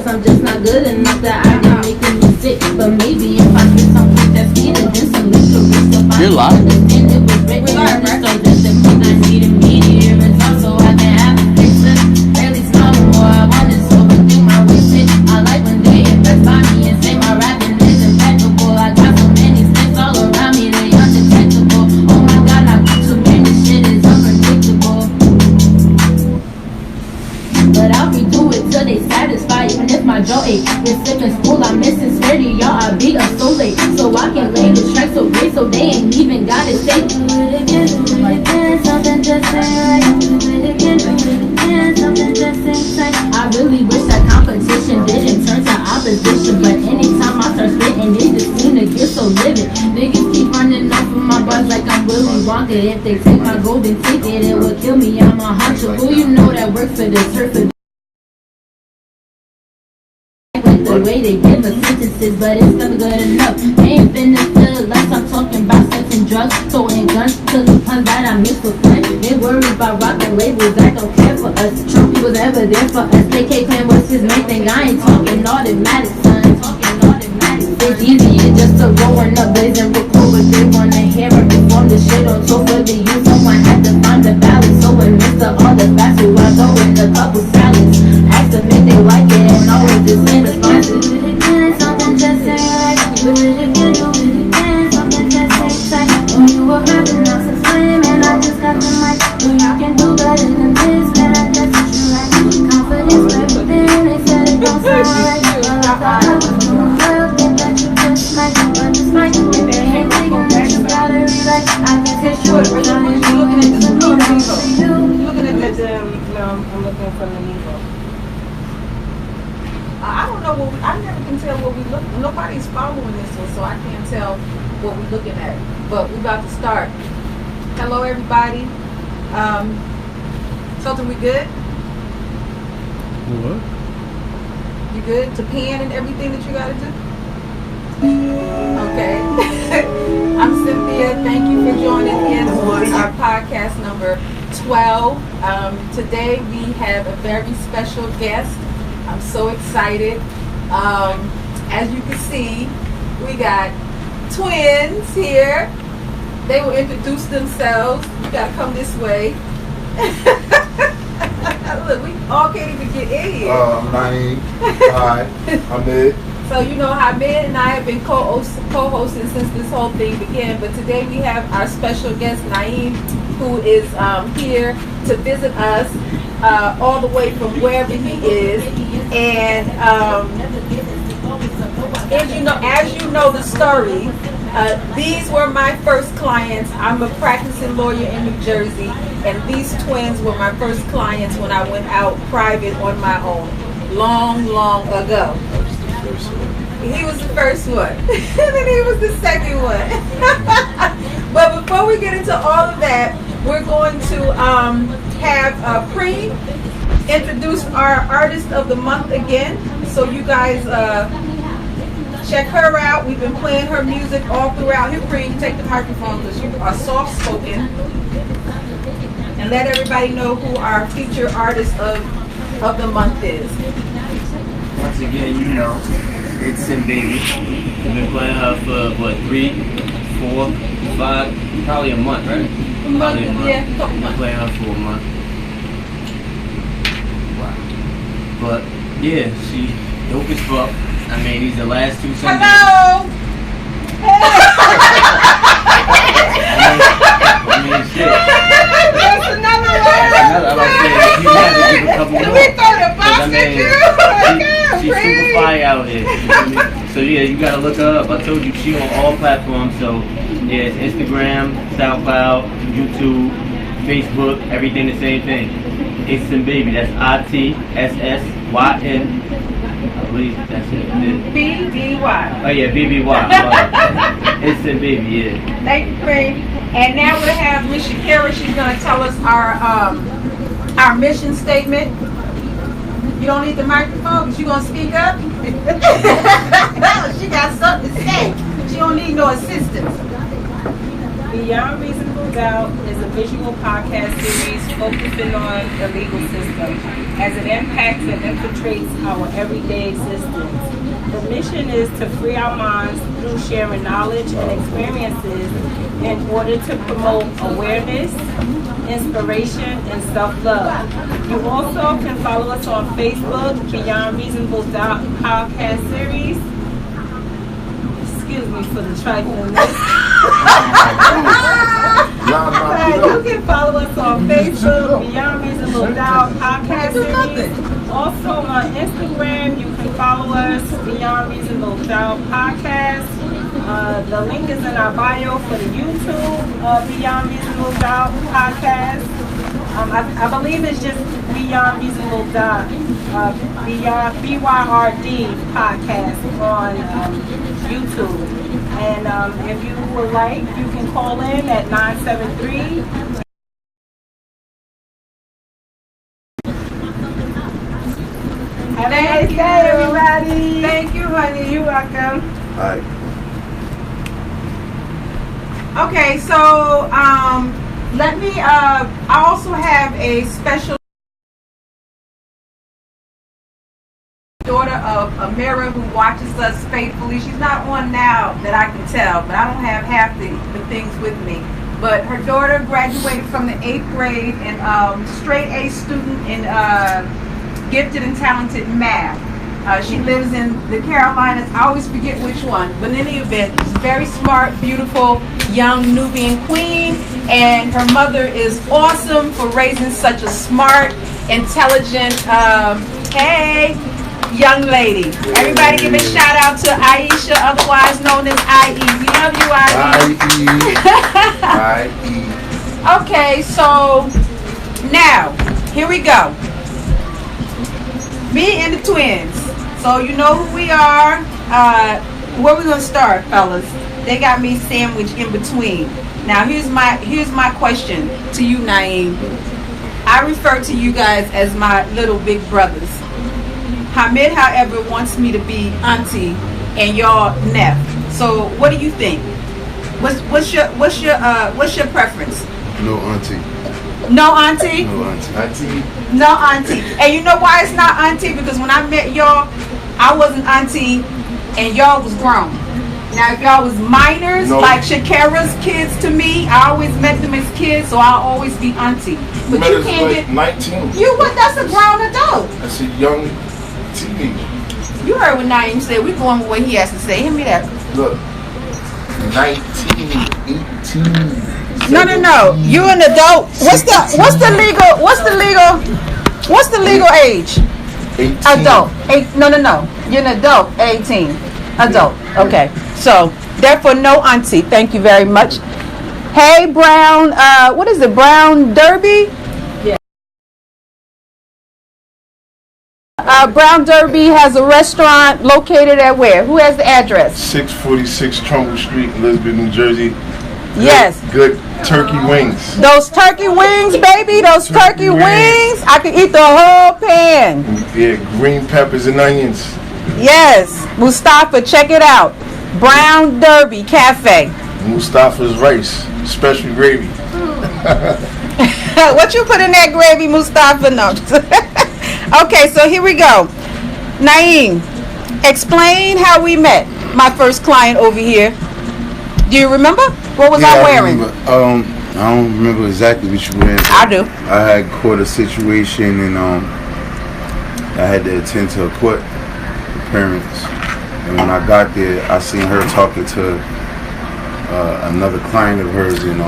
I'm just not good enough, that I been making me sick. But maybe if I get something that's sweeter than some liquor, you're lying. And it was written in the stars that the book I need immediate results, so I can have a picture. Barely smile no more, I want it, so think my wasted. I like when they invest by me and say my rapping is impeccable. I got so many snakes all around me, they undetectable. Oh my god, I put too many, shit is unpredictable. But I'll redo it till they satisfied, even if my jaw ache. We're skipping school, I'm missing sturdy, y'all, I beat up so late. So I can lay the track so great, so they ain't even gotta say do it again, something just ain't right. Do it again, something just ain't right. I really wish that competition didn't turn to opposition, but anytime I start spitting, they just seem to get so livid. Niggas keep running off of my bars like I'm Willy Wonka. If they take my golden ticket, it would kill me, I'm a hunter. Who you know that works for this turf? The way they give us sentences, but it's never good enough. They ain't finna feel like I'm talking about sex and drugs, throwing guns to the puns that I miss for fun. They worried about rockin' labels that don't care for us. Trumpy was ever there for us. They can't claim what's his main thing. I ain't talking automatic, son. It's easy, it's just a rolling up, blazing record, but they wanna hear it perform the shit on tour for the youth. Someone had to find the balance, so amidst all the fast food, I go with a couple salads. Ask them if they like it, and always the same response. Do it again, something just ain't right. Do it again, something just ain't right. When you were rapping, I was slim, and I just got the mic. When you can do better than this, man, I guess what you like. Confidence, everything, they said it don't sound right. Well, I thought I was doing well, think that you just might, but this might be the ain't thinking that you gotta relax. I guess it's true, we're gonna be looking at the looking at the, no, I'm looking from the Nevo. I don't know what I never can tell what we look. Nobody's following this one, so I can't tell what we're looking at. But we're about to start. Hello, everybody. Something we good? What? You good to pan and everything that you got to do? Okay. I'm Cynthia. Thank you for joining in on our podcast number 12. Today we have a very special guest. I'm so excited. As you can see, we got twins here. They will introduce themselves. You gotta come this way. Look, we all can't even get in here. I'm Naeem. Hi, I'm Ed. So you know how Med and I have been co-hosting since this whole thing began. But today we have our special guest, Naeem, who is here to visit us all the way from wherever he is. And as you know the story, these were my first clients. I'm a practicing lawyer in New Jersey, and these twins were my first clients when I went out private on my own, long ago. He was the first one, and then he was the second one. But before we get into all of that, we're going to have Preem introduce our artist of the month again. So you guys check her out. We've been playing her music all throughout. Here, Preem, take the microphone because you are soft-spoken. And let everybody know who our featured artist of the month is. Once again, you know, it's Sim Baby. We've been playing her for what, 3, 4, 5, probably a month, right? Probably a month. Yeah, a couple months. Playing her for a month. Wow. But yeah, she dope as fuck. I mean, these are the last 2 Sundays. Hello. I mean, shit. That's another one. You have to give a couple more. We throw the box at you. She's super fire out here. You feel me? So yeah, you gotta look her up. I told you she on all platforms. So yeah, it's Instagram, SoundCloud, YouTube, Facebook, everything the same thing. It's Sim Baby. That's ITSSYN. I believe that's it. BBY. Oh yeah, BBY. It's Sim Baby. Yeah. Thank you, Craig. And now we have Miss Shakira. She's gonna tell us our mission statement. You don't need the microphone because you're going to speak up? She got something to say. She don't need no assistance. Beyond reasonable Moved Out is a visual podcast series focusing on the legal system as it impacts and infiltrates our everyday existence. The mission is to free our minds through sharing knowledge and experiences in order to promote awareness, inspiration, and self-love. You also can follow us on Facebook, Beyond Reasonable Doubt Podcast Series. Excuse me for the triflingness. You can follow us on Facebook, Beyond Reasonable Doubt Podcast Series. Also on Instagram, you can follow us, Beyond Reasonable Doubt Podcast. The link is in our bio for the YouTube Beyond Reasonable Doubt Podcast. I believe it's just Beyond Reasonable Doubt, Beyond BYRD Podcast on YouTube. And if you would like, you can call in at 973. Have a nice day, everybody. Thank you, honey. You're welcome. All right. Okay, so let me. I also have a special daughter of Amira who watches us faithfully. She's not on now that I can tell, but I don't have half the things with me. But her daughter graduated from the 8th grade and straight A student in gifted and talented math. She lives in the Carolinas. I always forget which one, but in any event, she's a very smart, beautiful, young Nubian queen, and her mother is awesome for raising such a smart, intelligent, young lady. Everybody give a shout out to Aisha, otherwise known as IE. We love you, IE. Okay, so now, here we go. Me and the twins. So you know who we are. Where we gonna start, fellas? They got me sandwiched in between. Now here's my question to you, Naeem. I refer to you guys as my little big brothers. Hamid, however, wants me to be auntie and y'all neph. So what do you think? What's your preference? No auntie. No auntie? No auntie. Auntie. No auntie. And you know why it's not auntie? Because when I met y'all, I wasn't auntie and y'all was grown. Now if y'all was minors, like Shakira's kids to me, I always met them as kids, so I'll always be auntie. But you can't get 19. You what? That's a grown adult. That's a young teenager. You heard what Naeem said. We're going with what he has to say. Hand me that. Look. 19, 18. No. You're an adult. What's the legal age? 18. Adult. No. You're an adult. 18. Adult. Okay. So therefore, no auntie. Thank you very much. Hey, Brown. What is it? Brown Derby. Yeah. Brown Derby has a restaurant located at where? Who has the address? 646 Trumbull Street, Elizabeth, New Jersey. Yes. Good turkey wings. Those turkey wings, baby. Those turkey wings. I could eat the whole pan. Yeah, green peppers and onions. Yes. Mustafa, check it out. Brown Derby Cafe. Mustafa's rice, special gravy. What you put in that gravy, Mustafa? No. Okay, so here we go. Naeem, explain how we met. My first client over here. Do you remember? What was I wearing? I don't remember exactly what you were wearing. I do. I had caught a situation and I had to attend to a court appearance. And when I got there, I seen her talking to another client of hers, and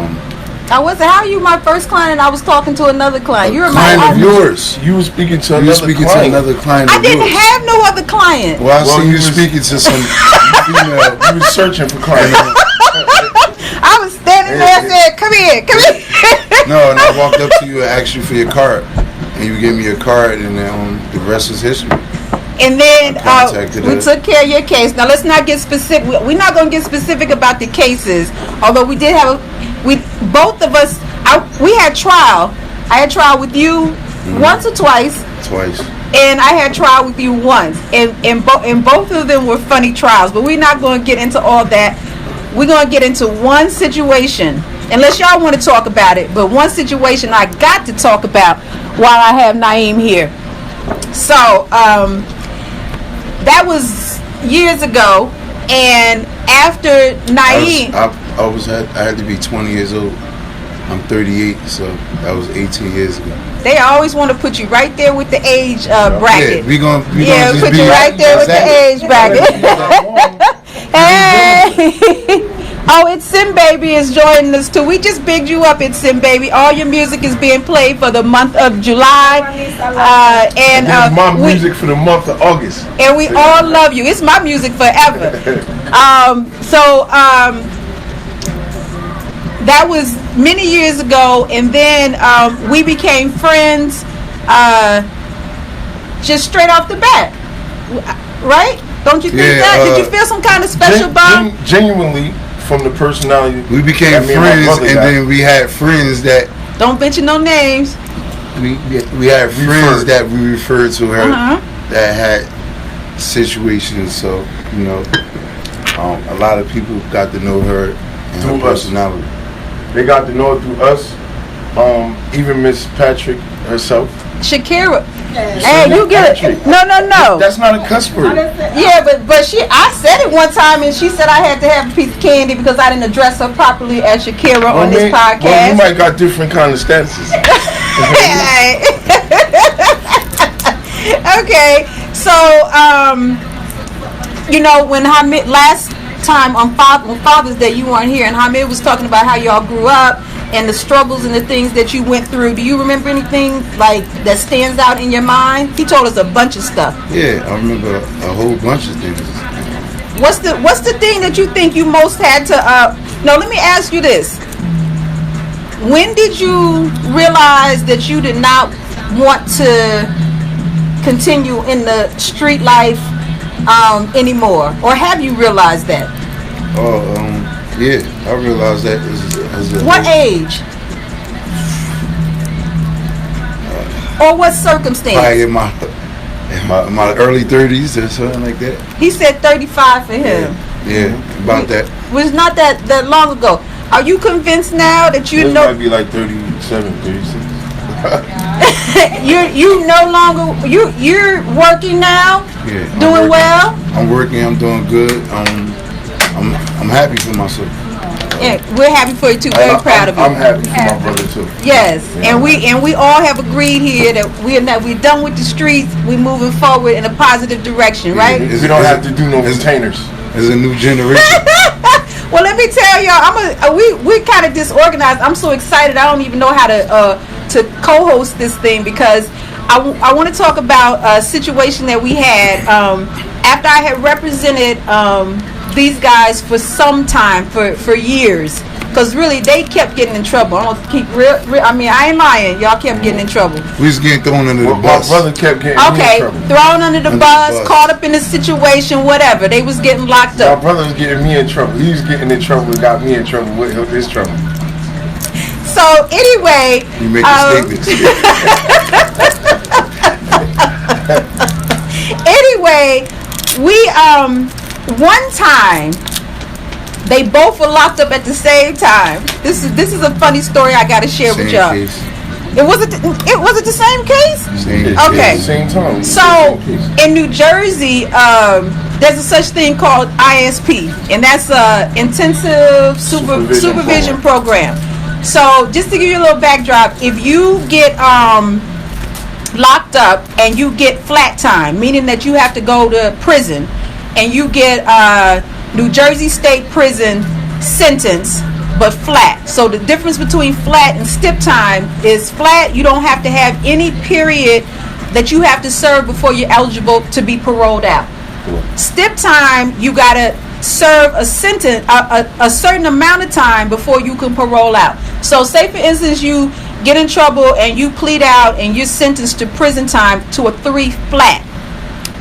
how are you my first client and I was talking to another client? You were my client of yours. You were speaking to another client. I didn't have no other client. Well, I see you speaking to some female. You were searching for clients. I was standing there and said, come here. No, and I walked up to you and asked you for your card. And you gave me your card, and the rest is history. And then we took care of your case. Now let's not get specific. We're not going to get specific about the cases. Although we did have, both of us, we had trial. I had trial with you once or twice. Twice. And I had trial with you once. And both of them were funny trials. But we're not going to get into all that. We're going to get into one situation unless y'all want to talk about it. But one situation I got to talk about while I have Naeem here. So that was years ago, and after Naeem, I had to be 20 years old. I'm 38, so that was 18 years ago. they always want to put you right there with the age bracket. Yeah, we gonna just put be you right there with the age bracket. Hey. Oh, it's Sim Baby is joining us too. We just bigged you up, it's Sim Baby. All your music is being played for the month of July. And my music for the month of August. And we all love you. It's my music forever. That was many years ago, and then we became friends just straight off the bat. Right? Don't you think that? Did you feel some kind of special bond? Genuinely, from the personality. We became friends, and then we had friends that... Don't mention no names. We had friends that we referred to her that had situations, so, you know, a lot of people got to know her and her personality. They got to know it through us. Even Miss Patrick herself. Shakira. Hey, you get it. No. That's not a cuss word. Yeah, but I said it one time, and she said I had to have a piece of candy because I didn't address her properly as Shakira on this podcast. Well, you might got different kind of stances. Okay, so you know, when Hamid last time on Father's Day you weren't here, and Hamid was talking about how y'all grew up and the struggles and the things that you went through. Do you remember anything like that stands out in your mind? He told us a bunch of stuff. Yeah, I remember a whole bunch of things. What's the thing that you think you most had to no, let me ask you this. When did you realize that you did not want to continue in the street life anymore? Or have you realized that? Yeah, I realized that as a what age? Or what circumstance? Probably in my early 30s or something like that. He said 35 for him. Yeah, about that. Was not that long ago. Are you convinced now that you This know? might be like 37, 36. you no longer you're working now. Yeah, doing well. I'm working. I'm doing good. I'm happy for myself. Yeah, we're happy for you too. Very proud of you. I'm happy for my brother too. Yes, Yeah, and we all have agreed here that we're done with the streets. We're moving forward in a positive direction, right? We don't have to do no containers. There's a new generation. Well, let me tell y'all, we kind of disorganized. I'm so excited. I don't even know how to co-host this thing because I want to talk about a situation that we had after I had represented these guys for some time, for years, because really they kept getting in trouble. I don't keep real. I mean, I ain't lying. Y'all kept getting in trouble. We was getting thrown under the bus. My brother kept getting me in trouble. Thrown under the bus, caught up in a situation, whatever. They was getting locked up. My brother was getting me in trouble. He was getting in trouble and got me in trouble with his trouble. So anyway, You make statements. Anyway, we one time they both were locked up at the same time. This is a funny story I got to share with y'all. Case. It was the same case? Same Okay. case. Same time. So in New Jersey, there's a such thing called ISP, and that's a intensive supervision program. So just to give you a little backdrop, if you get locked up and you get flat time, meaning that you have to go to prison, and you get New Jersey State Prison sentence, but flat. So the difference between flat and stip time is flat, you don't have to have any period that you have to serve before you're eligible to be paroled out. Stip time, you gotta serve a sentence, a certain amount of time before you can parole out. So say for instance you get in trouble and you plead out and you're sentenced to prison time to a 3 flat.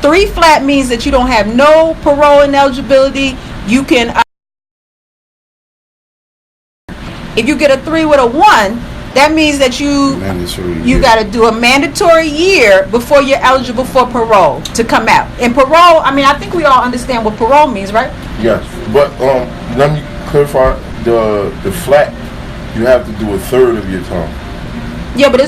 3 flat means that you don't have no parole eligibility. You can, if you get a 3 with a 1, that means that you got to do a mandatory year before you're eligible for parole to come out. And parole, I mean, I think we all understand what parole means, right? Yes, but let me clarify. The flat you have to do a third of your time. Yeah, but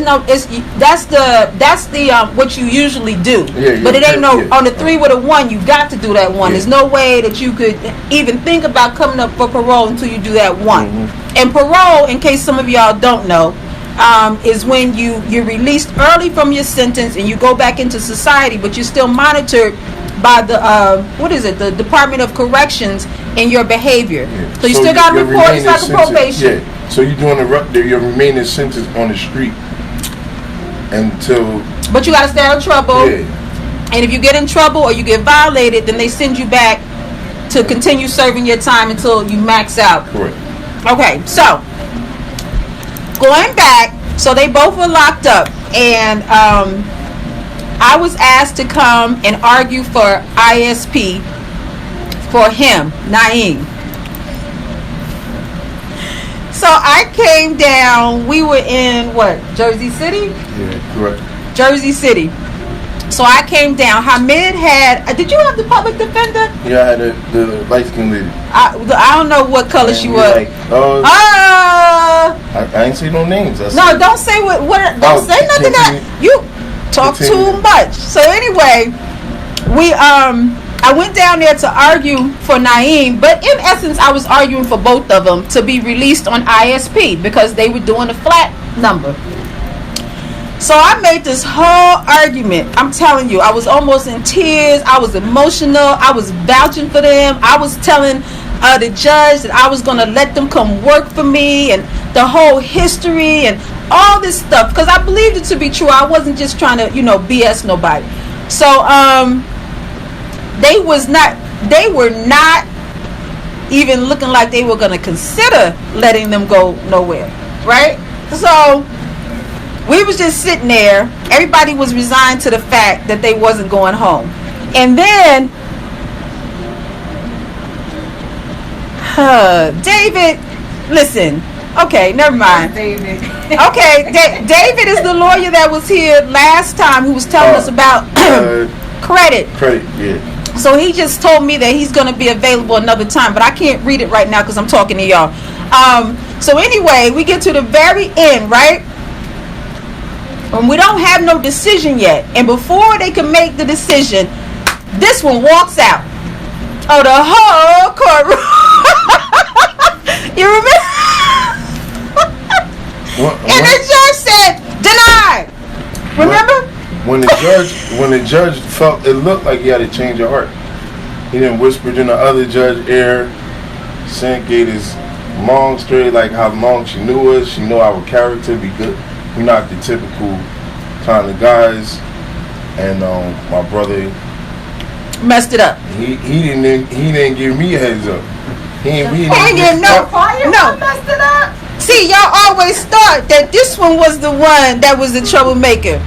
that's the what you usually do. Yeah, but it ain't no yeah. on the 3 with a 1. You got to do that one. Yeah. There's no way that you could even think about coming up for parole until you do that one. Mm-hmm. And parole, in case some of y'all don't know, is when you're released early from your sentence and you go back into society, but you're still monitored by the the Department of Corrections in your behavior. Yeah. So you still got to report. It's like a probation. Yeah. So you're doing your remaining sentence on the street until. But you got to stay out of trouble. Yeah. And if you get in trouble or you get violated, then they send you back to continue serving your time until you max out. Correct. Okay, so going back, so they both were locked up, and I was asked to come and argue for ISP for him, Naeem. So I came down. We were in Jersey City? Yeah, correct. Jersey City. So I came down. Hamid had. Did you have the public defender? Yeah, I had the light skinned lady. I don't know what color she was. Like, I ain't say no names. No, don't say what. Don't say nothing that you talk too much. So anyway, I went down there to argue for Naeem, but in essence, I was arguing for both of them to be released on ISP because they were doing a flat number. So I made this whole argument. I'm telling you, I was almost in tears. I was emotional. I was vouching for them. I was telling the judge that I was going to let them come work for me and the whole history and all this stuff because I believed it to be true. I wasn't just trying to, BS nobody. So they were not even looking like they were going to consider letting them go nowhere, right? So we was just sitting there. Everybody was resigned to the fact that they wasn't going home. And then David, listen. Okay, never mind. David. Okay, David is the lawyer that was here last time who was telling us about credit. Credit, yeah. So he just told me that he's going to be available another time, but I can't read it right now because I'm talking to y'all. So anyway, we get to the very end, right? And we don't have no decision yet. And before they can make the decision, this one walks out of the whole courtroom. You remember? And the judge said, denied. Remember? When the judge felt it looked like he had a change of heart, he then whispered in the other judge ear, saying gave this long story like how long she knew us, she knew our character, be good. We're not the typical kind of guys. And my brother messed it up. He didn't give me a heads up. He didn't give no. Messed it up. See, y'all always thought that this one was the one that was the troublemaker.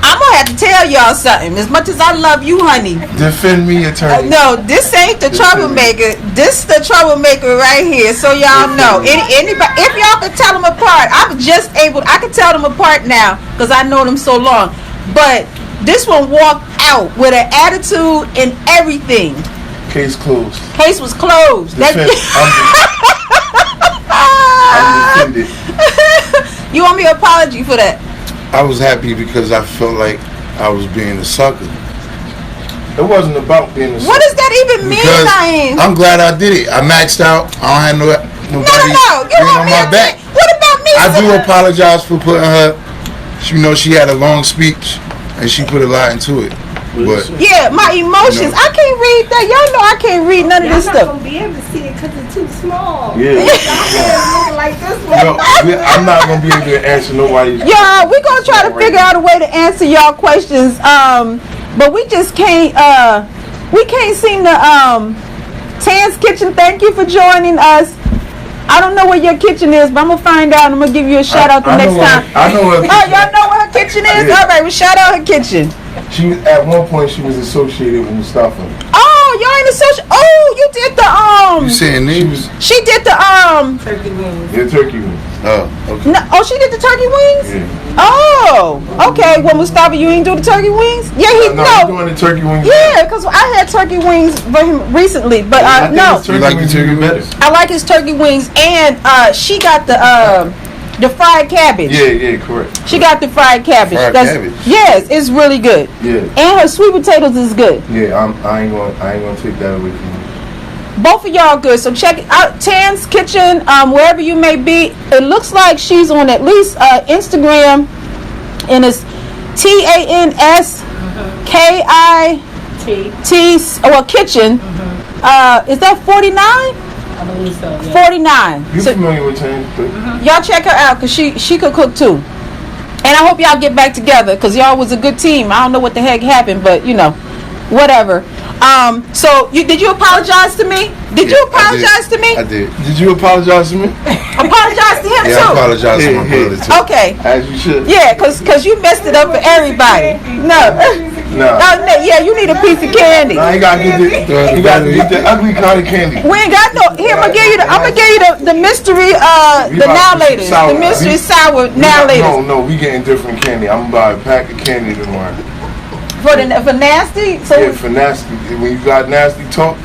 I'm gonna have to tell y'all something. As much as I love you, honey. Defend me, attorney. No, this ain't the troublemaker. This the troublemaker right here. So y'all know. Anybody, if y'all could tell them apart, I could tell them apart now because I know them so long. But this one walked out with an attitude and everything. Case closed. Case was closed. I'm defended. You owe me an apology for that. I was happy because I felt like I was being a sucker. It wasn't about being a sucker. What does that even mean, Naeem? I'm glad I did it. I maxed out. I don't have nobody on my back. What about me? I do apologize for putting her. She had a long speech and she put a lot into it. But yeah, my emotions. I can't read that. Y'all know I can't read none of this stuff. Y'all not gonna be able to see it because it's too small. Yeah. Looking like this one. No, I'm not gonna be able to answer nobody's. Y'all, we're gonna try to figure out a way to answer y'all questions. But we just can't. We can't seem to. Tan's Kitchen, thank you for joining us. I don't know where your kitchen is, but I'm gonna find out. And I'm gonna give you a shout out the next time. I know where. Oh, y'all know where her kitchen is? Yeah. All right, well, shout out her kitchen. At one point she was associated with Mustafa. Oh, y'all ain't the social. Oh, you did the You saying names? She did the Turkey wings. Yeah, turkey wings. Oh, okay. No, oh, she did the turkey wings. Yeah. Oh, okay. Well, Mustafa, you ain't do the turkey wings? Yeah, he No, I'm doing the turkey wings. Yeah, because I had turkey wings for him recently, but no, You like the turkey better? I like his turkey wings, and she got the fried cabbage. Yeah, correct. She got the fried cabbage. Fried cabbage. Yes, it's really good. Yeah. And her sweet potatoes is good. Yeah, I ain't gonna take that away from you. Both of y'all good. So check it out. Tan's Kitchen, wherever you may be. It looks like she's on at least Instagram, and it's TANSKIT. Well, kitchen. Is that 49? I believe so. Yeah. 49. You So familiar with Tan? y'all check her out because she could cook too. And I hope y'all get back together because y'all was a good team. I don't know what the heck happened, but you know, whatever. So did you apologize to me? Did you apologize to me? I did. Did you apologize to me? Apologize to him Yeah, I too. apologize to my brother too. Okay. As you should. Yeah, cause you messed it up for everybody. No. Nah. No, yeah, you need a piece of candy. Nah, you gotta get the ugly kind of candy. We ain't got no. Here, I'm gonna give you the mystery. The now laters. The mystery sour now laters. No, we getting different candy. I'm gonna buy a pack of candy tomorrow. For nasty. So Yeah, for nasty. When you got nasty talk,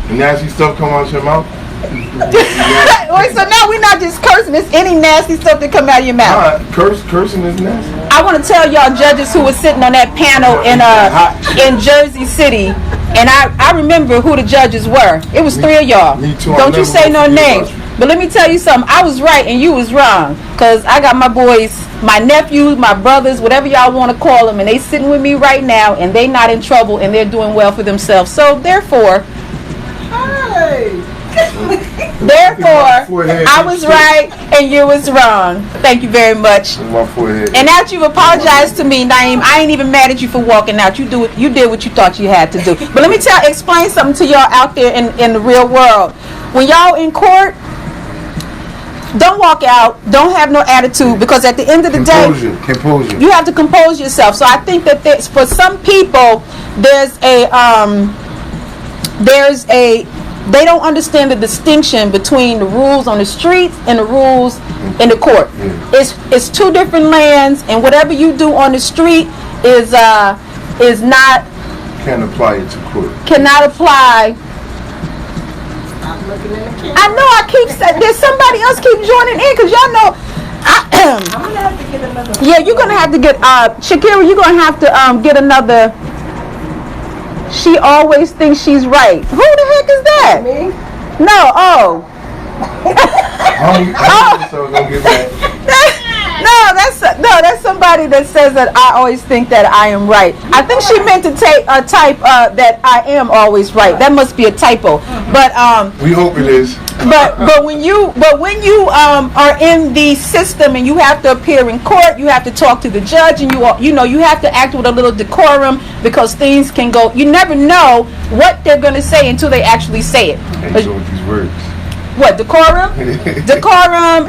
the nasty stuff come out your mouth. wait. So now we're not just cursing. It's any nasty stuff that come out of your mouth. Nah, cursing is nasty. I want to tell y'all judges who were sitting on that panel in Jersey City, and I remember who the judges were. It was three of y'all. Me too. Don't you say no names. But let me tell you something. I was right and you was wrong. Because I got my boys, my nephews, my brothers, whatever y'all want to call them, and they sitting with me right now, and they not in trouble, and they're doing well for themselves. So therefore, I was right and you was wrong. Thank you very much. My forehead. And after you apologized to me, Naeem, I ain't even mad at you for walking out. You did what you thought you had to do. But let me explain something to y'all out there in the real world. When y'all in court, don't walk out. Don't have no attitude, because at the end of the day, Composure. you have to compose yourself. So I think that for some people, they don't understand the distinction between the rules on the streets and the rules in the court. It's two different lands, and whatever you do on the street is not Can't apply it to court. cannot apply. I know I keep saying there's somebody else keep joining in because y'all know. I'm gonna have to get another. Yeah, you're gonna have to get Shakira. You're gonna have to get another. She always thinks she's right. Who the heck is that? Me? No. Oh. So don't get mad. That's somebody that says that I always think that I am right. I think she meant to type that I am always right. That must be a typo. But We hope it is. but when you are in the system and you have to appear in court, you have to talk to the judge, and you have to act with a little decorum, because things can go. You never know what they're going to say until they actually say it. And so with these words. What, decorum? Decorum.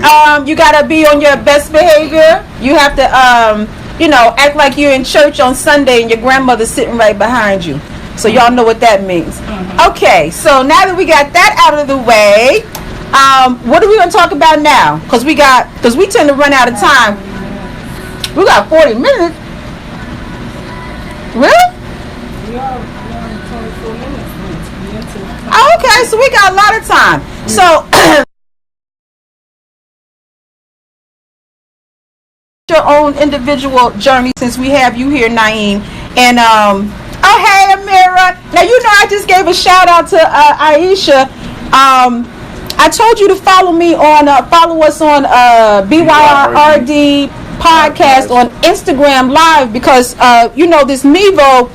You gotta be on your best behavior. You have to act like you're in church on Sunday and your grandmother's sitting right behind you. So y'all know what that means. Okay, so now that we got that out of the way, what are we gonna talk about now? Because we tend to run out of time. We got 40 minutes. Really? We are 24 minutes. Oh, okay, so we got a lot of time. So your own individual journey, since we have you here, Naeem. And oh hey, Amira. Now you know I just gave a shout out to Aisha. I told you to follow us on BYRD podcast on Instagram Live, because this Mevo,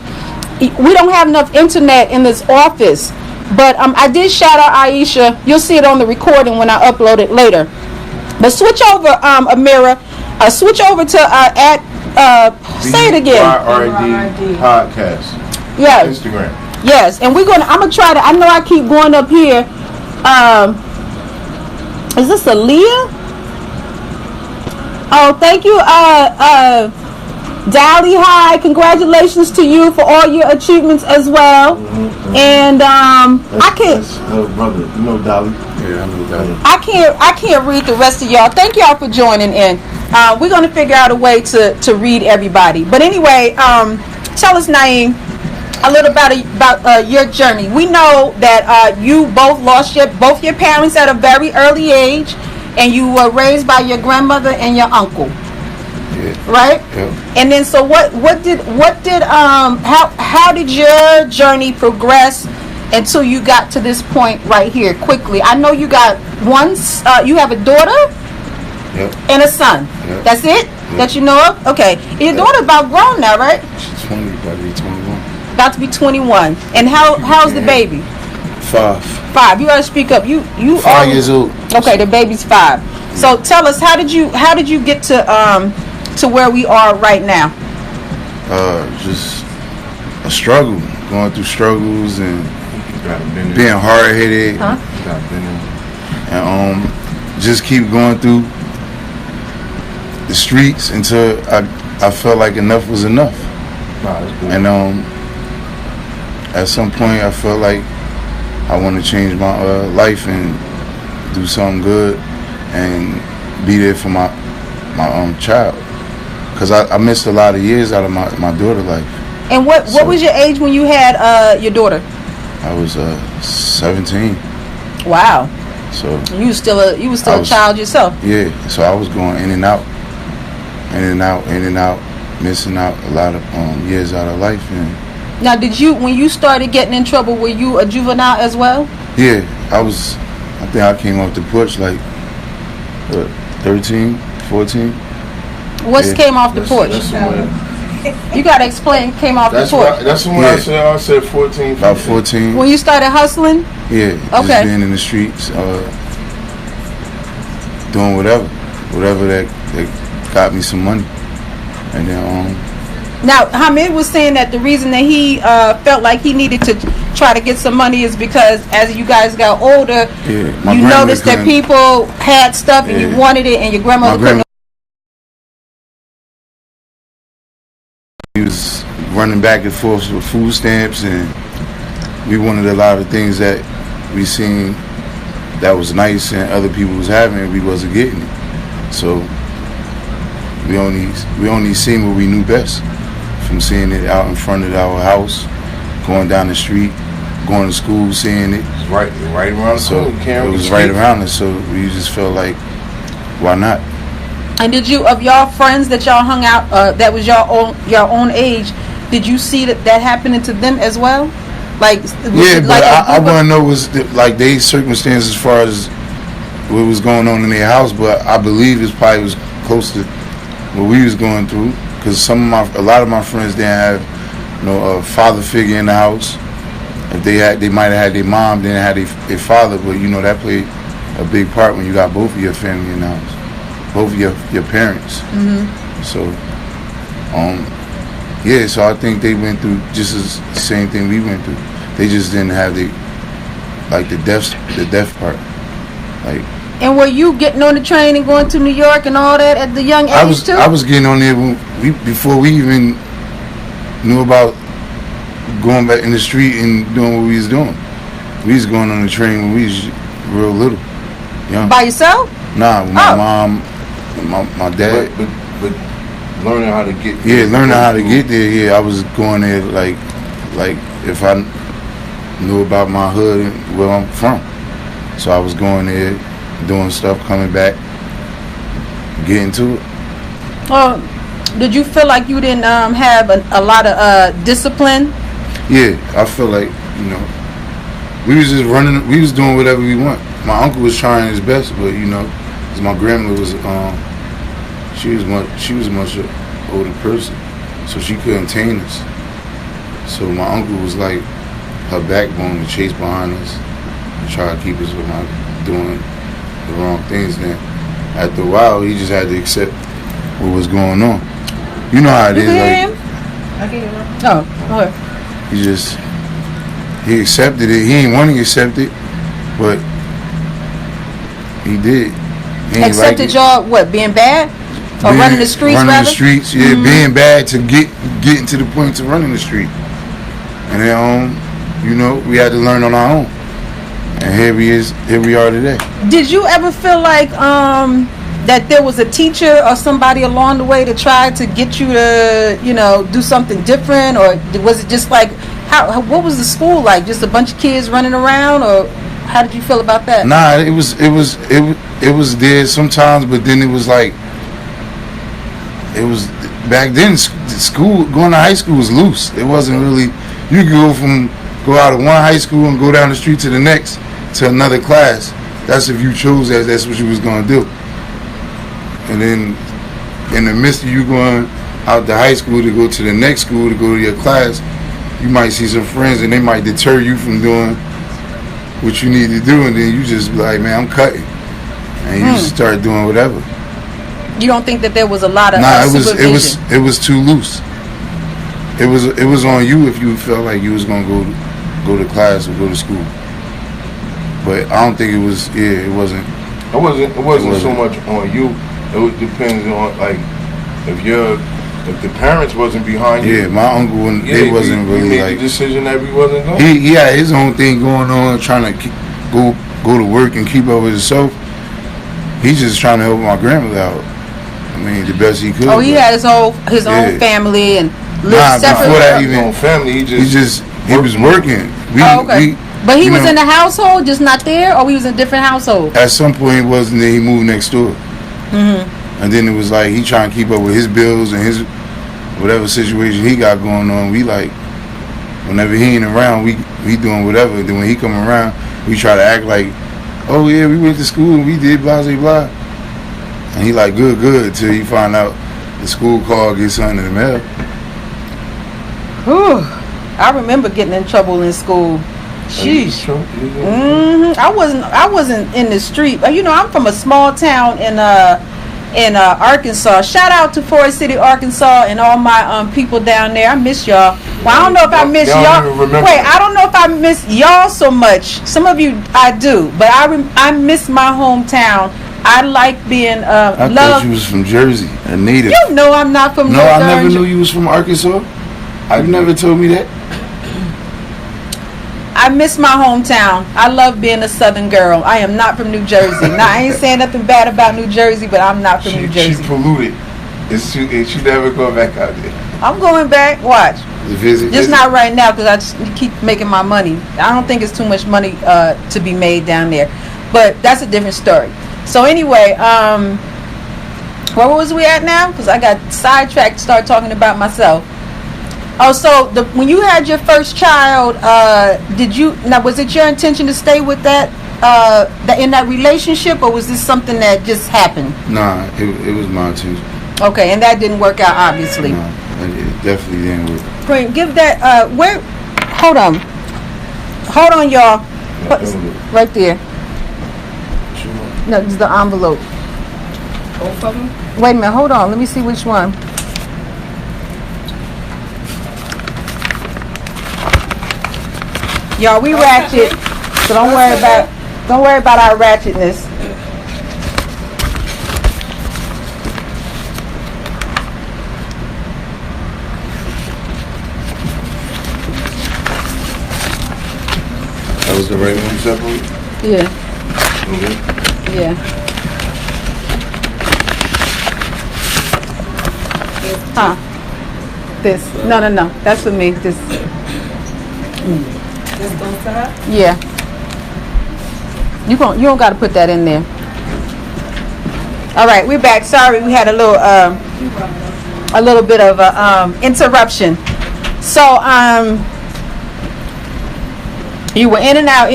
we don't have enough internet in this office. But I did shout out Aisha. You'll see it on the recording when I upload it later. But switch over, Amira. Switch over to say it again. BYRD podcast. Yes. Instagram. Yes, and I'm gonna try to. I know I keep going up here. Is this Aaliyah? Oh, thank you, Dally, hi. Congratulations to you for all your achievements as well. And That's her brother. You know Dolly? Yeah, I know that. I can't read the rest of y'all. Thank y'all for joining in. We're gonna figure out a way to read everybody. But anyway, tell us, Naeem, a little about your journey. We know that you both lost both your parents at a very early age, and you were raised by your grandmother and your uncle. Yeah. Right? Yeah. And then so how did your journey progress until you got to this point right here quickly? I know you got you have a daughter and a son. Yep. That's it? Yep. That you know of? Okay. Your daughter's about grown now, right? She's 20, about to be 21. About to be 21. And how's the baby? 5. 5. You gotta speak up. You 5 years old. Okay, the baby's 5. So tell us, how did you get to where we are right now? Just a struggle, going through struggles and being hard-headed, and just keep going through the streets until I felt like enough was enough. And at some point I felt like I want to change my life and do something good and be there for my child, because I missed a lot of years out of my daughter's life. And what was your age when you had your daughter? I was 17. Wow. So you was still a child yourself. Yeah. So I was going in and out, missing out a lot of years out of life. And now, when you started getting in trouble, were you a juvenile as well? Yeah, I think I came off the porch like 13, 14. What came off the porch? You gotta explain. Came off the porch. That's when I said 14. 15. About 14. When you started hustling? Yeah. Okay. Just being in the streets, doing whatever that got me some money, and then Now, Hamid was saying that the reason that he felt like he needed to try to get some money is because as you guys got older, you noticed that people had stuff and you wanted it, and your grandmother couldn't. He was running back and forth with food stamps, and we wanted a lot of things that we seen that was nice and other people was having, and we wasn't getting it. So we only seen what we knew best, from seeing it out in front of our house, going down the street, going to school, seeing it. It's right around. So it was right around us. So we just felt like, why not? And did you, of y'all friends that y'all hung out, that was your own age, did you see that happening to them as well? Like, but I want to know was like their circumstances as far as what was going on in their house. But I believe it probably was close to what we was going through, because a lot of my friends didn't have a father figure in the house. If they might have had their mom, didn't have their father, but that played a big part when you got both of your family in the house, both of your parents. Mm-hmm. So, so I think they went through just the same thing we went through. They just didn't have the death part, like. And were you getting on the train and going to New York and all that at the young age too? I was getting on there before we even knew about going back in the street and doing what we was doing. We was going on the train when we was real little, young. By yourself? Nah, with my mom, my dad. But learning how to get there. Yeah, learning how to get there. Yeah, I was going there like if I knew about my hood and where I'm from. So I was going there, doing stuff, coming back, getting to it. Well, did you feel like you didn't have a lot of discipline? Yeah, I feel like we was just running. We was doing whatever we want. My uncle was trying his best, but cause my grandmother was she was a much older person, so she couldn't tame us. So my uncle was like her backbone to chase behind us and try to keep us from doing the wrong things. Then after a while, he just had to accept what was going on. You know how it is. Like, I get it. Oh, okay. He accepted it. He didn't want to accept it, but he did. He accepted like y'all what, being bad? Or running the streets, running rather? the streets, yeah, being bad to getting to the point to running the street. And then, you know, we had to learn on our own. And here we are today. Did you ever feel like that there was a teacher or somebody along the way to try to get you to, you know, do something different, or was it just like what was the school like? Just a bunch of kids running around, or how did you feel about that? Nah, it was there sometimes, but then it was like back then. School, going to high school was loose. It wasn't really. You could go out of one high school and go down the street to the next to another class. That's if you chose that. That's what you was gonna do. And then in the midst of you going out to high school to go to the next school to go to your class, you might see some friends and they might deter you from doing what you need to do, and then you just be like, man, I'm cutting, and you just start doing whatever. You don't think that there was a lot of supervision? It was too loose. It was on you if you felt like you was gonna go to class or go to school. But I don't think it was. Yeah, it wasn't. It wasn't so much on you. It depends on like if the parents wasn't behind you. Yeah, my uncle they wasn't really made like the decision that we wasn't going. He had his own thing going on, trying to go to work and keep up with himself. He's just trying to help my grandmother out. I mean, the best he could. Oh, he had his own family and lived separately. Before that, even his own family, he was working. But he was in the household, just not there, or he was in a different household. At some point, he wasn't there. He moved next door, and then it was like he trying to keep up with his bills and his whatever situation he got going on. We like whenever he ain't around, we doing whatever. Then when he come around, we try to act like, oh yeah, we went to school and we did blah blah blah. And he like good till he find out the school call, get something in the mail. Whew. I remember getting in trouble in school. Sheesh. I wasn't in the street. You know, I'm from a small town in Arkansas. Shout out to Forest City, Arkansas, and all my people down there. I miss y'all. Well, I don't know if I miss y'all. Wait, I don't know if I miss y'all so much. Some of you I do, but I miss my hometown. I like being I thought you was from Jersey, a native. You know I'm not from No, I never knew you was from Arkansas. You never told me that. I miss my hometown. I love being a Southern girl. I am not from New Jersey. Now, I ain't saying nothing bad about New Jersey, but I'm not from New Jersey. She polluted. She never go back out there. I'm going back. Watch. Visit. Not right now because I just keep making my money. I don't think it's too much money to be made down there. But that's a different story. So anyway, where was we at now? Because I got sidetracked to start talking about myself. Oh, so when you had your first child, was it your intention to stay with that in that relationship, or was this something that just happened? Nah, it was my intention. Okay, and that didn't work out, obviously. No, it definitely didn't work. Great, give that. Hold on, y'all. Right there. No, it's the envelope. Both of them? Wait a minute, hold on. Let me see which one. Y'all, we ratchet, so don't worry about our ratchetness. That was the right one, separate? Yeah. Yeah. Huh? This? No. That's for me. This. This goes to her? Yeah. You don't got to put that in there. All right, we're back. Sorry, we had a little bit of a interruption. So you were in and out.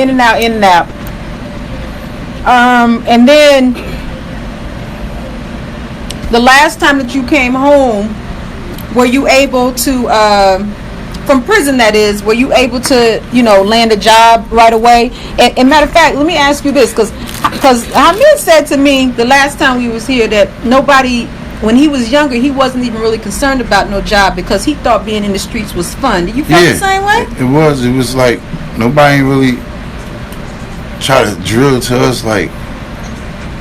And then the last time that you came home, were you able to, from prison that is, were you able to, land a job right away? And matter of fact, let me ask you this, because Hamid said to me the last time we was here that nobody, when he was younger, he wasn't even really concerned about no job because he thought being in the streets was fun. Did you feel the same way? It was like nobody really try to drill to us like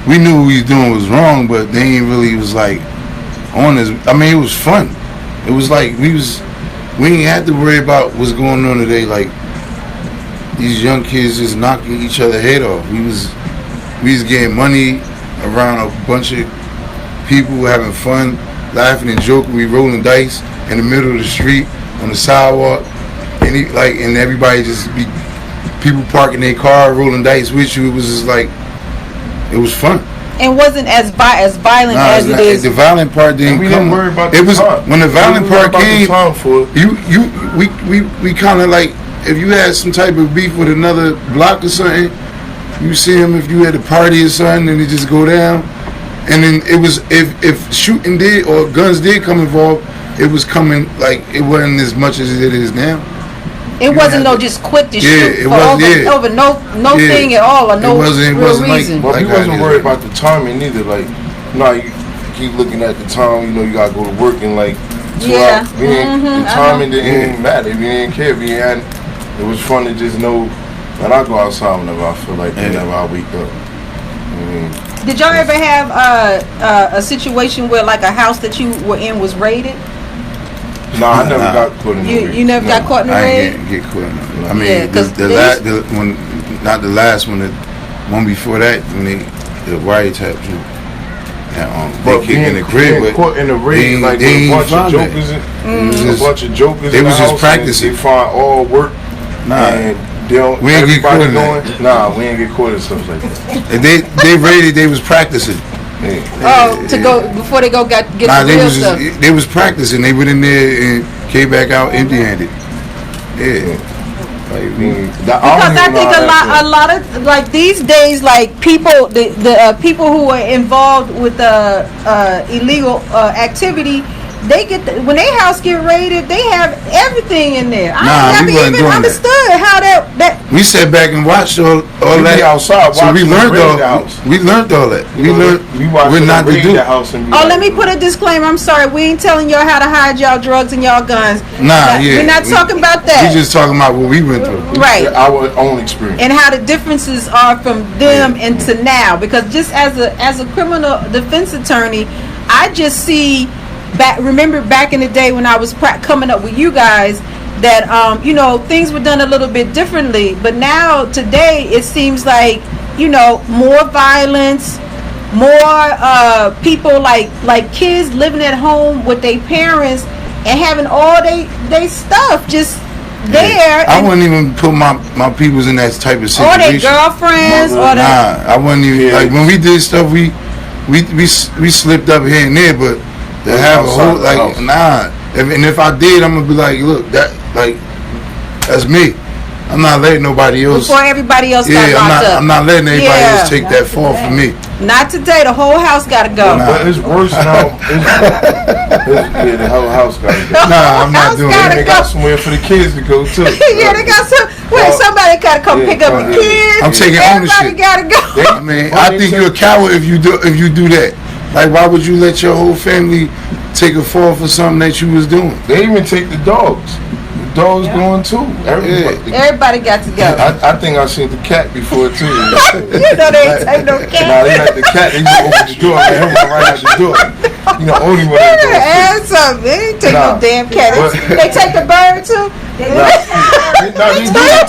we knew what we was doing was wrong, but they ain't really was like on this. I mean, it was fun. It was like we ain't had to worry about what's going on today. Like these young kids just knocking each other head off. We was getting money around a bunch of people having fun, laughing and joking. We rolling dice in the middle of the street on the sidewalk, and everybody just be people parking their car, rolling dice with you. It was just like it was fun. And wasn't as violent as it is. The violent part didn't come. Worry about it was time. When the violent part came. We We kind of like if you had some type of beef with another block or something, you see him if you had a party or something, and it just go down. And then it was if shooting did or guns did come involved, it was coming like it wasn't as much as it is now. It wasn't just quick to shoot over no thing at all or no real reason. Well, he wasn't worried about the timing either. Like, you keep looking at the time. You gotta go to work and like 2 hours. The timing didn't even matter. We didn't care. It was fun to just know that I go outside whenever I feel like, whenever I wake up. Did y'all ever have a situation where like a house that you were in was raided? No, I never got caught in the raid. You never got caught in the raid? I didn't get caught in the raid. I mean, not the last one, the one before that, when the wiretapped you. But being the crib, caught in the raid, like a bunch of jokers, they was just practicing. They find all work, and we ain't get caught in that. Nah, we ain't get caught in stuff like that. And they raided. They was practicing. Go before they get the real stuff. They was practicing. They went in there and came back out empty-handed. Yeah. Because I think a lot of like these days, like people, the people who are involved with illegal activity, they get when their house get raided, they have everything in there. I never even understood how that. We sat back and watched all that outside. So we learned all that. We're not to do. Let me put a disclaimer. I'm sorry, we ain't telling y'all how to hide y'all drugs and y'all guns. We're not talking about that. We're just talking about what we went through. Right. Our own experience. And how the differences are from them and to now. Because just as a criminal defense attorney, I just see. Remember back in the day when I was coming up with you guys that things were done a little bit differently, but now today it seems like more violence, more people like kids living at home with their parents and having all they stuff just there. I wouldn't even put my peoples in that type of situation. Or their girlfriends I wouldn't even like when we did stuff we slipped up here and there, but to have a whole and if I did, I'm gonna be like, look, that's me. I'm not letting nobody else. Before everybody else got locked up. I'm not letting anybody else take that fall from me. Not today. The whole house gotta go. But it's worse now. The whole house gotta go. Nah, I'm not doing it. They got somewhere for the kids to go too. Yeah, they got somebody gotta come pick up the kids. I'm taking ownership. Everybody gotta go. I mean, I think you're a coward if you do that. Like, why would you let your whole family take a fall for something that you was doing? They even take the dogs. The dogs going too. Everybody got to go. I think I seen the cat before too. They ain't take no cat. Nah, they let the cat. They just open the door. They right out the door. Only one. They ain't take no damn cat. They take the bird too. They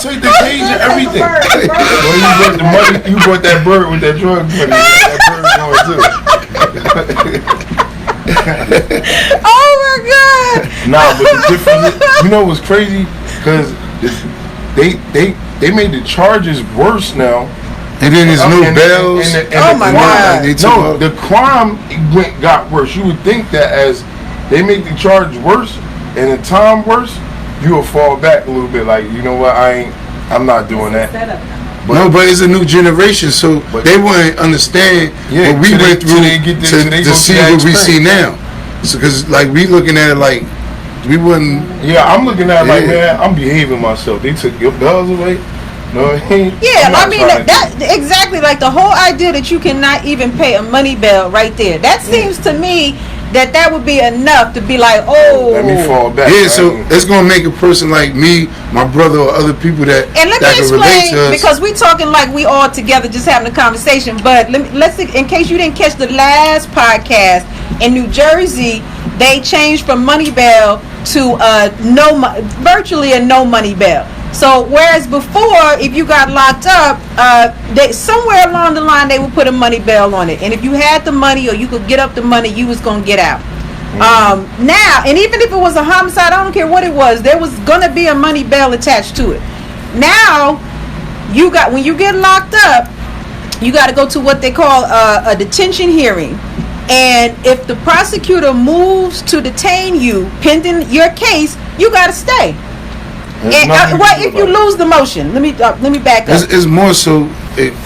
take the cage and everything. You brought that bird with that drug money. That bird going too. Oh my God! Nah, but the difference, what's crazy? Because they made the charges worse now. And then there's no bells. Oh my God! No, the crime got worse. You would think that as they make the charge worse and the time worse, you will fall back a little bit. Like, you know what? I'm not doing that. But it's a new generation, so they wouldn't understand what we went through to see what we see now. So, because we looking at it like we wouldn't. Yeah, I'm looking at it like, man, I'm behaving myself. They took your bells away. No, that exactly like the whole idea that you cannot even pay a money bill right there. That seems to me that would be enough to be like, oh. Let me fall back. Yeah, so it's gonna make a person like me, my brother, or other people that and let that me can relate to explain us. because we talking like we all together just having a conversation. But let's in case you didn't catch the last podcast in New Jersey, they changed from money bail to virtually a no money bail. So whereas before, if you got locked up, they somewhere along the line they would put a money bail on it, and if you had the money or you could get up the money, you was gonna get out. Now, and even if it was a homicide, I don't care what it was, there was gonna be a money bail attached to it. Now, when you get locked up, you got to go to what they call a detention hearing. And if the prosecutor moves to detain you pending your case, you got to stay. And what if you lose the motion? Let me back up. It's more so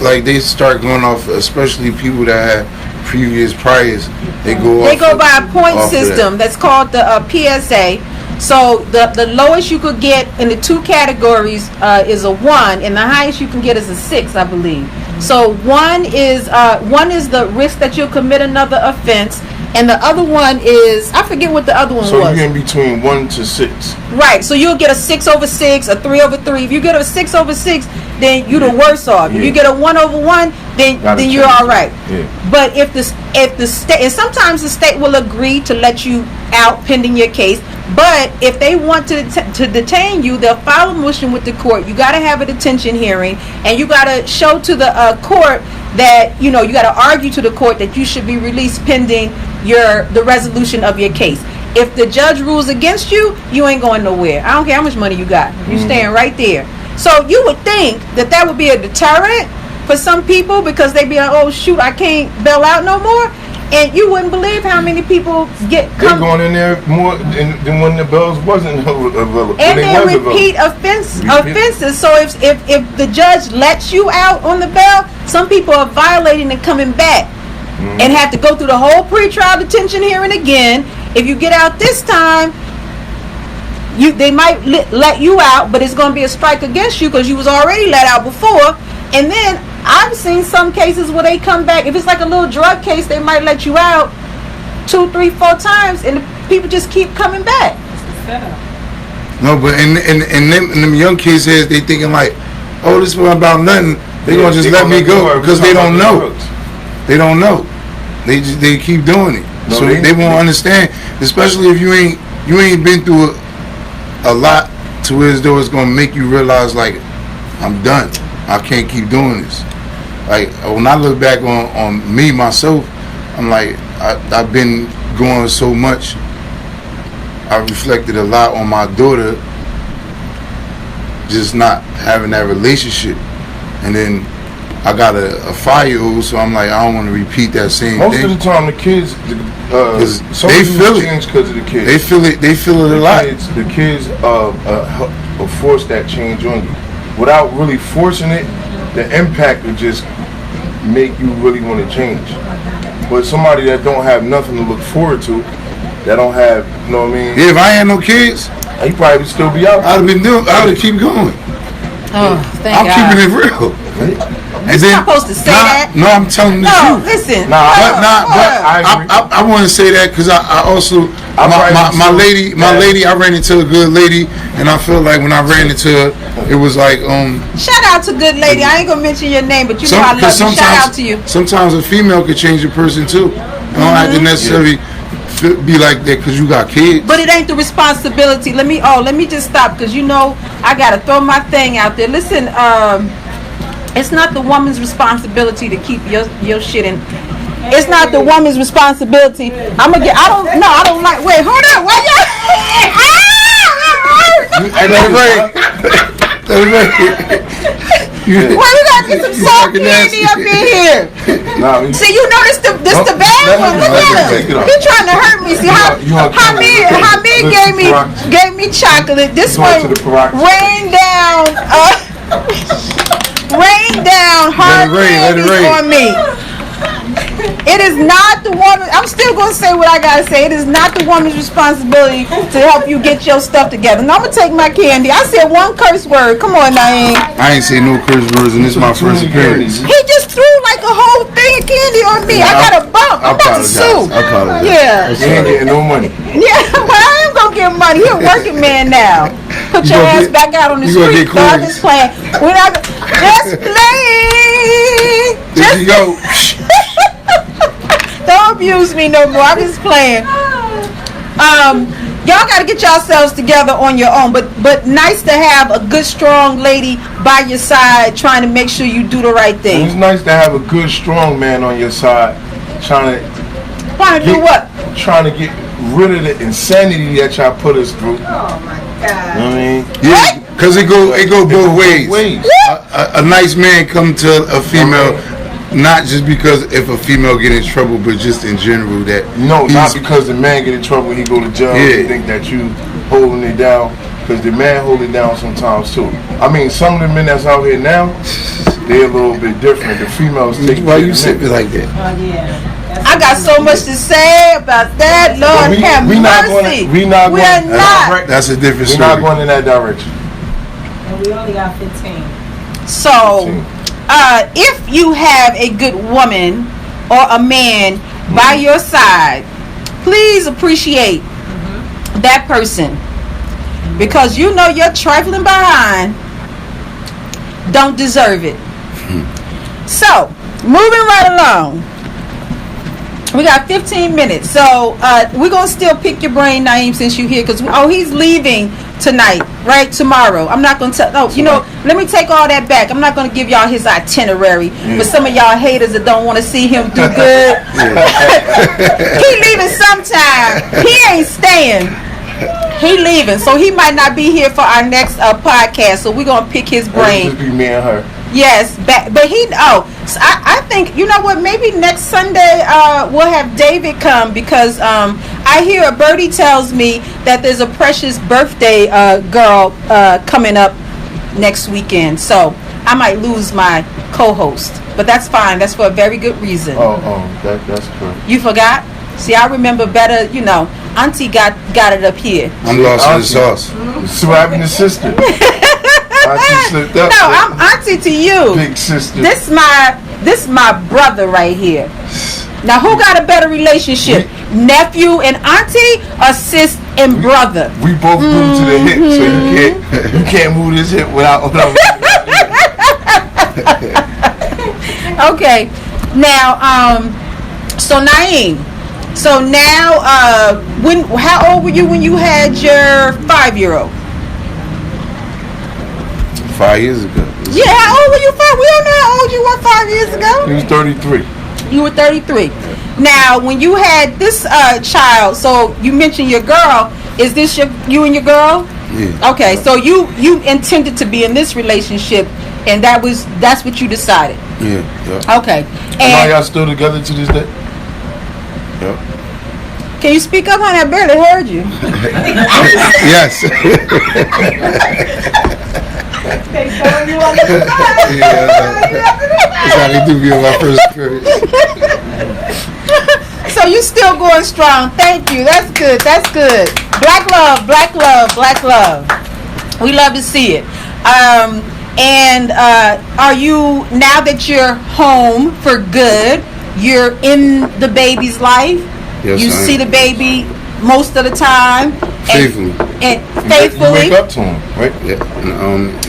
like they start going off, especially people that have previous priors. They go by a point system that's called the PSA. So the lowest you could get in the two categories is a 1, and the highest you can get is a 6, I believe. So one is the risk that you'll commit another offense, and the other one is, I forget what the other one was. So you're in between 1 to 6. Right. So you'll get a 6/6, a 3/3. If you get a 6/6, then you're the worse off. If you get a 1/1, then you're all right. Yeah. But if the state, and sometimes the state will agree to let you out pending your case. But if they want to detain you, they'll file a motion with the court. You got to have a detention hearing, and you got to show to the court that you got to argue to the court that you should be released pending the resolution of your case. If the judge rules against you, you ain't going nowhere. I don't care how much money you got. You're staying right there. So you would think that would be a deterrent for some people because they'd be like, oh shoot, I can't bail out no more. And you wouldn't believe how many people They're going in there more than when the bells wasn't available. And then repeat offenses. So if the judge lets you out on the bail, some people are violating and coming back and have to go through the whole pretrial detention hearing again. If you get out this time, they might let you out, but it's going to be a strike against you because you was already let out before. And then I've seen some cases where they come back. If it's like a little drug case, they might let you out 2, 3, 4 times, and the people just keep coming back. No, but in them young kids, they thinking like, oh, this one about nothing. They're gonna just let me go because they don't know. They don't know. They keep doing it, so they won't understand. Especially if you ain't been through a lot to where as though it's gonna make you realize like, I'm done. I can't keep doing this. Like when I look back on me myself, I'm like I've been going so much. I reflected a lot on my daughter, just not having that relationship, and then I got a 5-year-old, so I'm like I don't want to repeat that same thing. Most of the time, the kids, they feel it because of the kids. They feel it. They feel it a lot. The kids force that change on you. Without really forcing it, the impact will just make you really want to change. But somebody that don't have nothing to look forward to, that don't have, you know what I mean? Yeah, if I had no kids, he probably would still be out. I'd have keep going. Oh, thank I'm God. keeping it real. You're not supposed to say that. No, I'm telling the truth. Listen. I want to say that because I also my lady, I ran into a good lady, and I feel like when I ran into her, it was like Shout out to good lady. I ain't gonna mention your name, but you know I love you. Shout out to you. Sometimes a female could change a person too. You don't have to necessarily be like that because you got kids. But it ain't the responsibility. Let me just stop because I gotta throw my thing out there. Listen, it's not the woman's responsibility to keep your shit in. It's not the woman's responsibility. I don't like. Wait, hold on. Why y'all? Let it rain. Why we gotta get some soft candy up in here? See, you know this the bad one. Look at him. He trying to hurt me. See how Hamid gave me chocolate. This one rained down. Rain down hard candies on me. It is not the woman. I'm still going to say what I got to say. It is not the woman's responsibility to help you get your stuff together. Now I'm going to take my candy. I said one curse word. Come on, Naeem. I ain't say no curse words, and this is my first appearance. He just threw like a whole thing of candy on me. I got a bump. I'm about to sue. I apologize. Yeah. You ain't getting no money. Yeah, well, I am going to get money. You're a working man now. Put your ass back out on the street. I'm just playing. We're not just playing. There you go. Don't abuse me no more. I'm just playing. Y'all got to get yourselves together on your own. But nice to have a good, strong lady by your side trying to make sure you do the right thing. It's nice to have a good, strong man on your side trying to do what? Trying to get rid of the insanity that y'all put us through. Oh my God. You know what I mean? Yeah, because it go both ways. A nice man come to a female, not just because if a female get in trouble, but just in general that. No, not because the man get in trouble when he go to jail. Yeah. You think that you holding it down, because the man hold it down sometimes too. I mean, some of the men that's out here now, they a little bit different. The females take. Why you say it like that? Oh yeah. I got so much to say about that. Lord have mercy. We not going. That's a different story. We're not going in that direction. And we only got 15. So, if you have a good woman or a man by your side, please appreciate that person, because you know you're trifling behind don't deserve it. So, moving right along. We got 15 minutes, so we're gonna still pick your brain, Naeem, since you're here, because he's leaving tonight, right? Tomorrow. I'm not gonna tell. No, you know, let me take all that back. I'm not gonna give y'all his itinerary. For some of y'all haters that don't want to see him do good, he leaving sometime. He ain't staying. He leaving, so he might not be here for our next podcast. So we're gonna pick his brain. It'll just be me and her. Yes, but he. So I think, you know what? Maybe next Sunday we'll have David come, because I hear Birdie tells me that there's a Precious birthday girl coming up next weekend. So I might lose my co-host, but that's fine. That's for a very good reason. That's correct. You forgot? See, I remember better. You know, Auntie got it up here. I'm lost in the sauce. Swapping the sister. Auntie slipped up. No, I'm Auntie to you. Big sister. This my brother right here. Now, who got a better relationship, nephew and auntie, or sis and brother? We both moved to the hip, so you can't move this hip without. Okay. Now, so Naeem. So now, how old were you when you had your 5-year-old? 5 years ago. Yeah, how old were you? We don't know how old you were 5 years ago. He was 33. You were 33. Now, when you had this child, so you mentioned your girl. Is this you and your girl? Yeah. Okay, so you intended to be in this relationship, and that's what you decided. Yeah. Okay. And are y'all still together to this day? Yeah. Can you speak up, honey? I barely heard you. Yes. They throwing you on the spot. That's how they do me on my first experience. So you still going strong. Thank you. That's good. That's good. Black love, black love, black love. We love to see it. And are you, now that you're home for good, you're in the baby's life? Yes, you see the baby most of the time? Faithfully. And faithfully? You wake up to him, right? Yeah.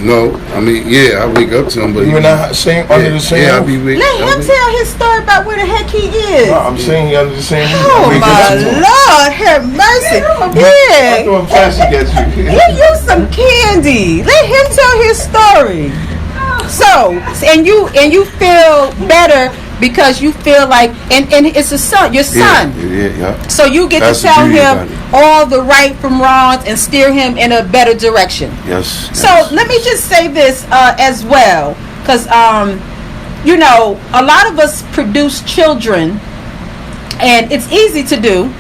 No, I mean, yeah, I wake up to him, but you and I under the same I'll roof? be with. Let him tell his story about where the heck he is. No, I'm saying you under the same roof. Oh my Lord, have mercy. Yeah. I'm throwing plastic at you. Get you some candy. Let him tell his story. So, and you feel better because you feel like, and it's a son, your son. Yeah. So you get That's to tell the beauty him about it. all the right from wrongs and steer him in a better direction. Yes. So let me just say this as well, because you know, a lot of us produce children, and it's easy to do,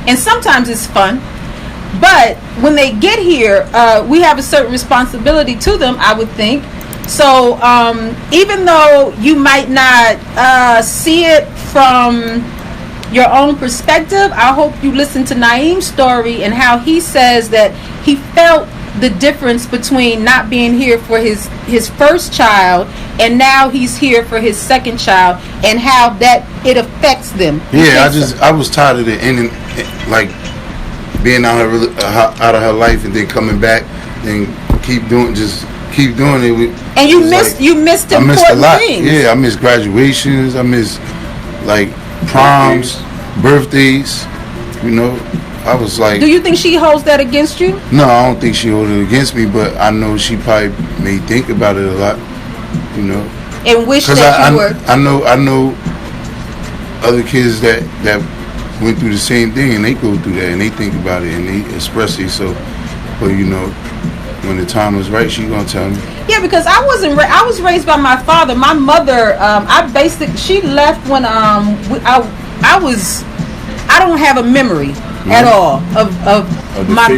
and sometimes it's fun. But when they get here, we have a certain responsibility to them, I would think, So even though you might not see it from your own perspective, I hope you listen to Naeem's story and how he says that he felt the difference between not being here for his first child and now he's here for his second child, and how that it affects them. Yeah, I was tired of the ending, like being out of her life and then coming back and keep doing it. And you missed important I missed a lot. things. Yeah, I missed graduations. I missed like proms, birthdays. You know, I was like. Do you think she holds that against you? No, I don't think she holds it against me, but I know she probably may think about it a lot. You know, and wish that you were. I know other kids that went through the same thing, and they go through that, and they think about it, and they express it. So, but you know, when the time was right, she gonna tell me. Yeah, because I was raised by my father. My mother, she left when I don't have a memory at all of my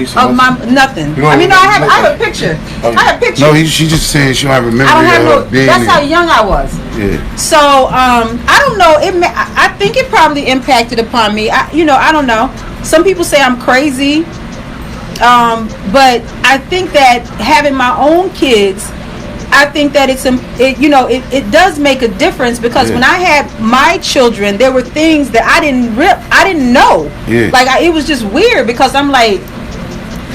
nothing. I mean, I have a picture. I have a picture. No, she just saying she don't have a memory. I don't have that's how young I was. Yeah. So I don't know. I think it probably impacted upon me. I don't know. Some people say I'm crazy, but I think that having my own kids, I think that it does make a difference, because when I had my children, there were things that I didn't know. Yeah. Like it was just weird, because I'm like.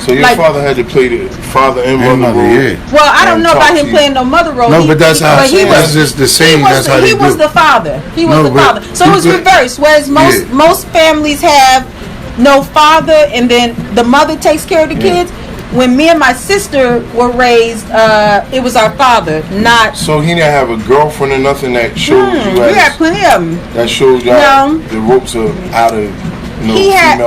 So your father had to play the father and mother role. Yeah. Well, I don't know about him playing no mother role. No, but that's how that's just the same. That's how he was the father. He was the father. So it was reversed. Whereas most families have no father, and then the mother takes care of the kids. When me and my sister were raised, it was our father, not. So he didn't have a girlfriend or nothing that showed you. We had plenty of them. That showed you the ropes are out of. He had.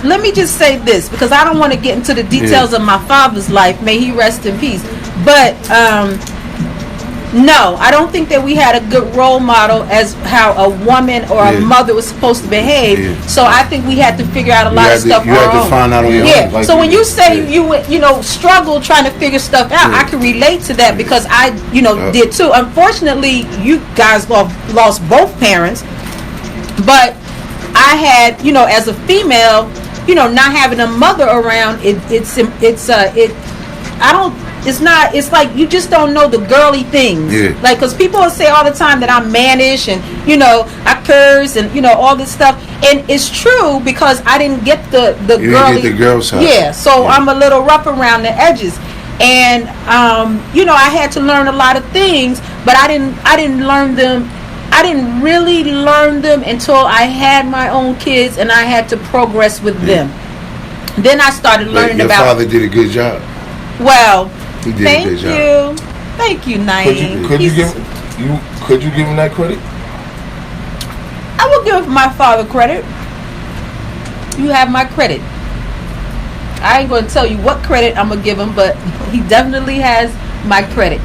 Let me just say this, because I don't want to get into the details of my father's life. May he rest in peace. But no, I don't think that we had a good role model as how a woman or a mother was supposed to behave. Yeah. So I think we had to figure out a lot of stuff. You had to find out on your own. Like so when you say you struggle trying to figure stuff out, I can relate to that, because I did too. Unfortunately, you guys lost both parents, but I had as a female, not having a mother around, it's like you just don't know the girly things. Yeah. Like, because people will say all the time that I'm mannish and I curse and all this stuff, and it's true, because I didn't get the girly. Get the girl side. Yeah, so I'm a little rough around the edges, and I had to learn a lot of things, but I didn't learn them. I didn't really learn them until I had my own kids and I had to progress with them. Then I started learning your about. Your father did a good job. Well, he did a good job. Thank you, Naeem. Could you give him that credit? I will give my father credit. You have my credit. I ain't going to tell you what credit I'm going to give him, but he definitely has my credit.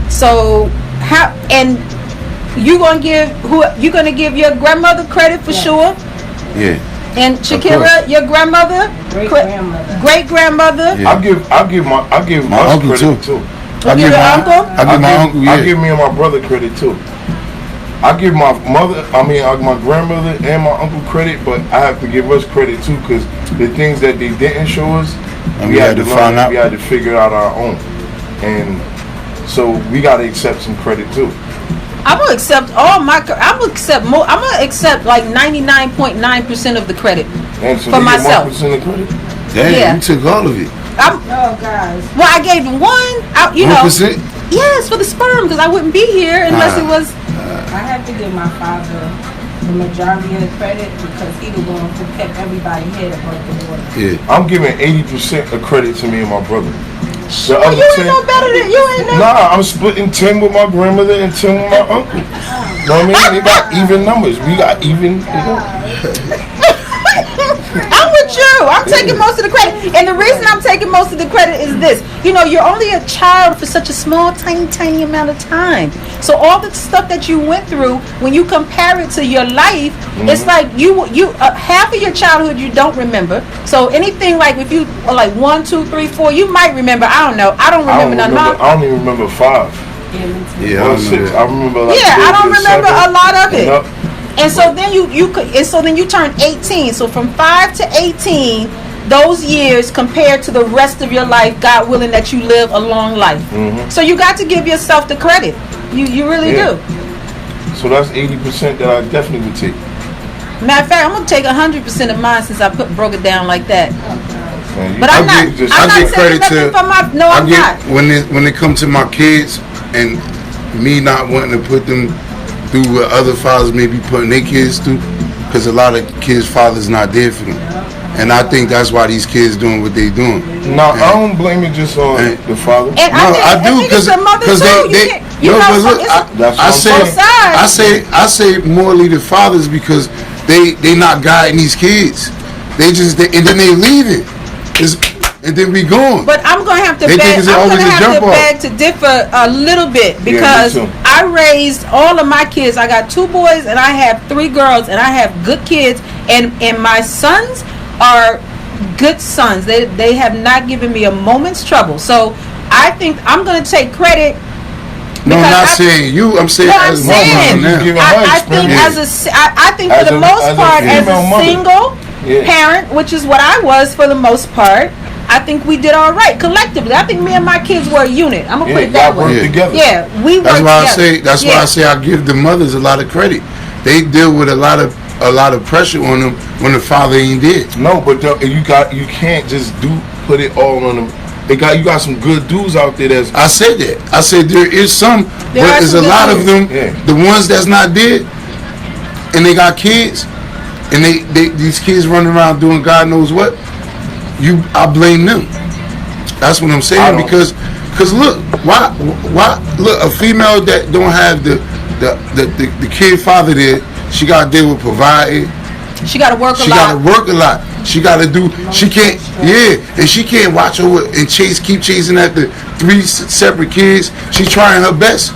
So how and you gonna give your grandmother credit for sure? Yeah. And Shakira, your grandmother, great grandmother. Yeah. I'll give my uncle credit too. I give my uncle. I give me and my brother credit too. I give my my grandmother and my uncle credit, but I have to give us credit too, because the things that they didn't show us, and we had to find out. We had to figure out our own, and so we got to accept some credit too. I'm gonna accept I'm gonna accept like 99.9% of the credit for myself. 1% of credit? Damn, you took all of it. Guys. Well, I gave him 1%? Yes, for the sperm, because I wouldn't be here unless it was. I have to give my father the majority of the credit, because he the one who kept everybody head above the water. Yeah, I'm giving 80% of credit to me and my brother. You ain't no better than you ain't. Nah, I'm splitting 10 with my grandmother and 10 with my uncle. You know what I mean? They got even numbers. We got even. I'm with you. true. I'm taking most of the credit. And the reason I'm taking most of the credit is this. You know, you're only a child for such a small, tiny amount of time. So all the stuff that you went through, when you compare it to your life, it's like you half of your childhood you don't remember. So anything like if you are like 1, 2, 3, 4, you might remember. I don't know. I don't remember none. I don't even remember 5. Yeah, or 6. I remember like I don't remember 7, a lot of it. And so then you turn 18. So from 5 to 18, those years compared to the rest of your life, God willing that you live a long life. So you got to give yourself the credit. You really do. So that's 80% that I definitely would take. Matter of fact, I'm gonna take 100% of mine since I broke it down like that. But I'm not taking nothing from my. No, I'm not. When it comes to my kids and me not wanting to put them through what other fathers may be putting their kids through, because a lot of kids' fathers not there for them, and I think that's why these kids doing what they doing. No, I don't blame it just on the father. And I do because they I say morally the fathers because they not guiding these kids. They and then they leave it. And then we gone. But I'm gonna have to beg to differ a little bit because I raised all of my kids. I got 2 boys and I have 3 girls, and I have good kids, and my sons are good sons. They have not given me a moment's trouble. So I think I'm gonna take credit. No, I'm not saying you. I'm saying as a mom. I think for the most part, as a single parent, which is what I was for the most part, I think we did all right collectively. I think me and my kids were a unit. I'm gonna put it that way. Together. Yeah, we worked together. That's why I say I give the mothers a lot of credit. They deal with a lot of pressure on them when the father ain't there. No, but you can't just put it all on them. You got some good dudes out there. I said that. I said there is some, but there's a lot of them. Yeah. The ones that's not there, and they got kids, and these kids running around doing God knows what. I blame them. That's what I'm saying because look, why look, a female that don't have the kid father there, she got to deal with providing. She got to work a lot. She got to work a lot. She got to do. She can't. And she can't watch over and keep chasing after 3 separate kids. She trying her best.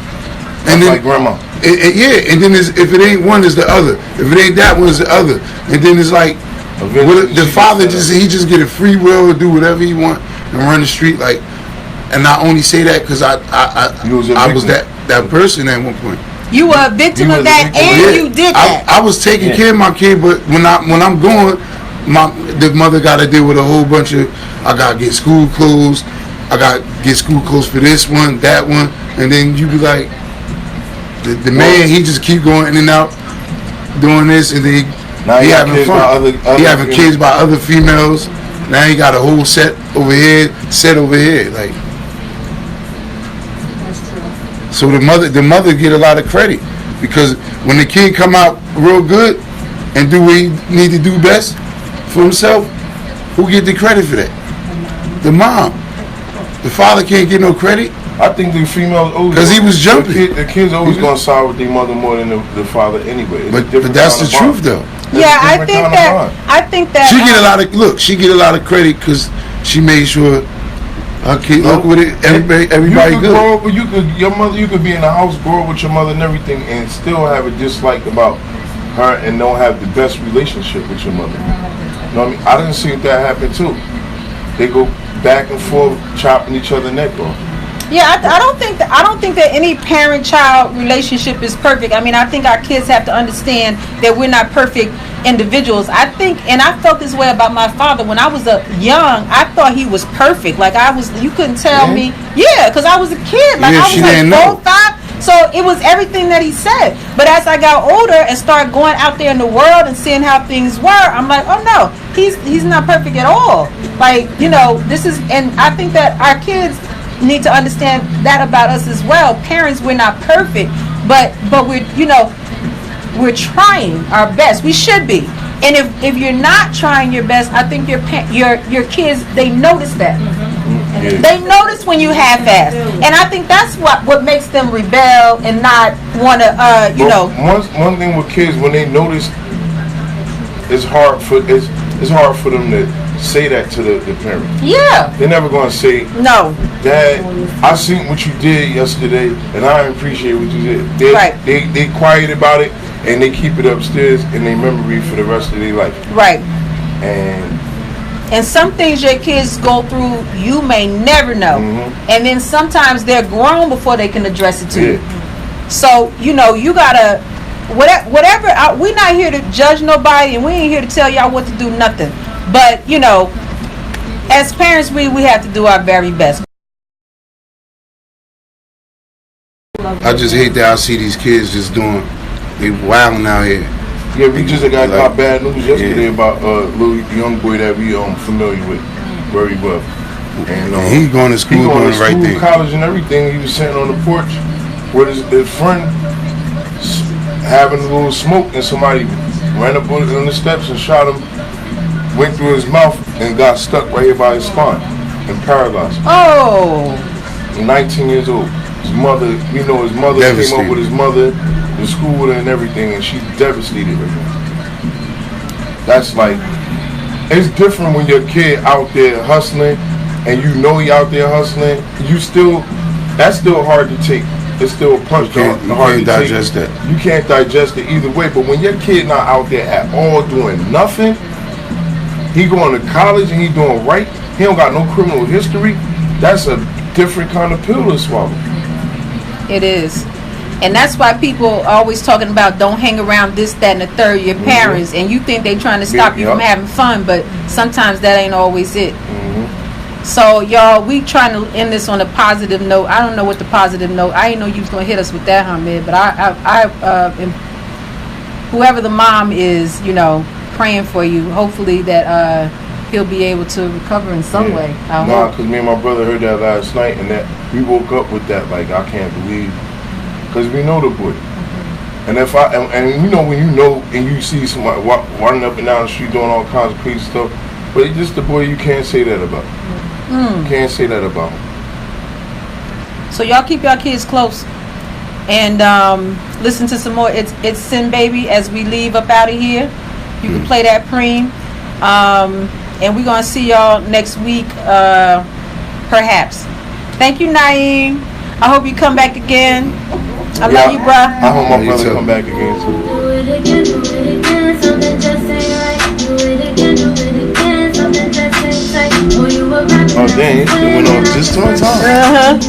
And then like grandma. And then if it ain't one, it's the other. If it ain't that one, it's the other. And then it's like the father just get a free will to do whatever he want and run the street like. And I only say that because I was that person at one point. You were a victim of that, and you did that. I was taking care of my kid, but when I'm going, the mother got to deal with a whole bunch of. I got to get school clothes. I got to get school clothes for this one, that one, and then you be like, the man, he just keep going in and out, doing this, and then he having fun. He having kids by other females. Now he got a whole set over here, like. So the mother get a lot of credit because when the kid come out real good and do what he need to do best for himself, who get the credit for that? The mom. The father can't get no credit. I think the females because he was jumping. The kids always gonna side with their mother more than the father anyway. But that's the truth though. I think that she get a lot of She get a lot of credit because she made sure. Okay, look with it. Everybody good. Grow up, you could be in the house, grow up with your mother and everything, and still have a dislike about her and don't have the best relationship with your mother. You know what I mean? I didn't see that happen too. They go back and forth, chopping each other's neck off. Yeah, I don't think that any parent-child relationship is perfect. I mean, I think our kids have to understand that we're not perfect individuals. I think, and I felt this way about my father when I was young. I thought he was perfect. Like you couldn't tell me. Yeah, because I was a kid. Like I was like 4, 5. So it was everything that he said. But as I got older and started going out there in the world and seeing how things were, I'm like, oh no, he's not perfect at all. Like, this is, and I think that our kids need to understand that about us as well. Parents, we're not perfect, but we're trying our best. We should be. And if you're not trying your best, I think your kids, they notice that. Mm-hmm. They notice when you half-ass, and I think that's what makes them rebel and not want to. One thing with kids, when they notice, it's hard for them to say that to the parent. Yeah. They're never gonna say, no, Dad, I seen what you did yesterday, and I appreciate what you did. They quiet about it, and they keep it upstairs in their memory for the rest of their life. Right. And some things your kids go through, you may never know. Mm-hmm. And then sometimes they're grown before they can address it to you. So, you gotta, whatever, we're not here to judge nobody, and we ain't here to tell y'all what to do, nothing. But, as parents, we have to do our very best. I just hate that I see these kids just they wilding out here. Yeah, we just got bad news yesterday about little young boy that we familiar with very well. And he going to school, doing the right thing. College and everything. He was sitting on the porch with his friend having a little smoke, and somebody ran up on the steps and shot him, went through his mouth and got stuck right here by his spine and paralyzed. Oh. 19 years old. His mother came up with his mother, the school and everything, and she's devastated right now. That's like, it's different when your kid out there hustling, and he out there hustling. That's still hard to take. It's still a punch hard to digest take. that. You can't digest it either way. But when your kid not out there at all doing nothing, he going to college and he doing right. He don't got no criminal history. That's a different kind of pill to swallow. It is. And that's why people are always talking about don't hang around this, that, and the third, your parents, and you think they're trying to stop you from having fun, but sometimes that ain't always it. So, y'all, we trying to end this on a positive note. I don't know what the positive note. I didn't know you was going to hit us with that, Hamid, but I whoever the mom is, praying for you. Hopefully that he'll be able to recover in some way. Because me and my brother heard that last night, and that we woke up with that, like, I can't believe, because we know the boy. And if when and you see somebody running up and down the street doing all kinds of crazy stuff, but it's just the boy you can't say that about. You can't say that about him. So y'all keep y'all kids close, and listen to some more. It's Sin Baby as we leave up out of here. You can play that Preem. And we're going to see y'all next week, perhaps. Thank you, Naeem. I hope you come back again. I love you, bruh. I hope my brother come back again, too. Do it again, something just ain't right. Do it again, something just ain't right. Oh, you were rapping. Oh, dang, it went on just on time.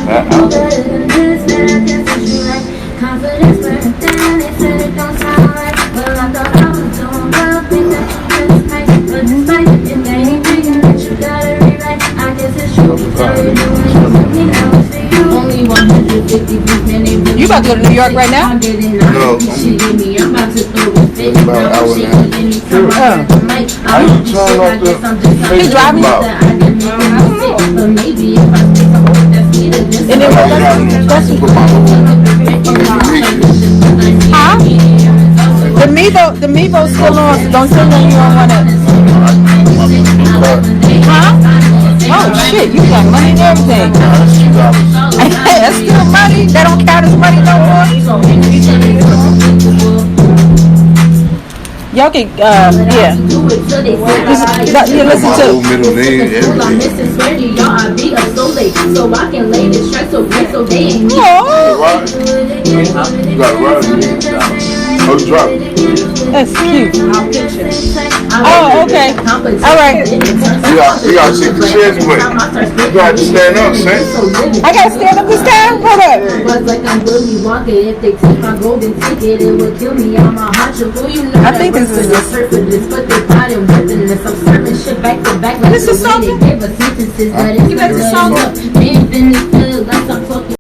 Confidence went down, they said it don't sound right. Well, I thought I was doing well, think that you just right. But despite it, they ain't thinking that you gotta rewrite. I guess it's true. Only 150 You about to go to New York right now? No. She gave me, I'm about to throw a fit. About an hour and a half. How you turn off the He driving? Facebook? But maybe if I take some more, that's me to this. And then that's huh? The Mevo's still on, so don't tell them you don't want to. Huh? Oh shit, you got money and everything. That's still money. That don't count as money no more. Y'all can, yeah. Listen to. Middle name, everything. So I can lay this stress so great so they ain't You got to ride. Oh, you drop. That's cute. Oh, okay. All right. You got to take the chairs away. You got to stand up, son. I got to stand up this time? Hold up. I think this is this is something. You better song up.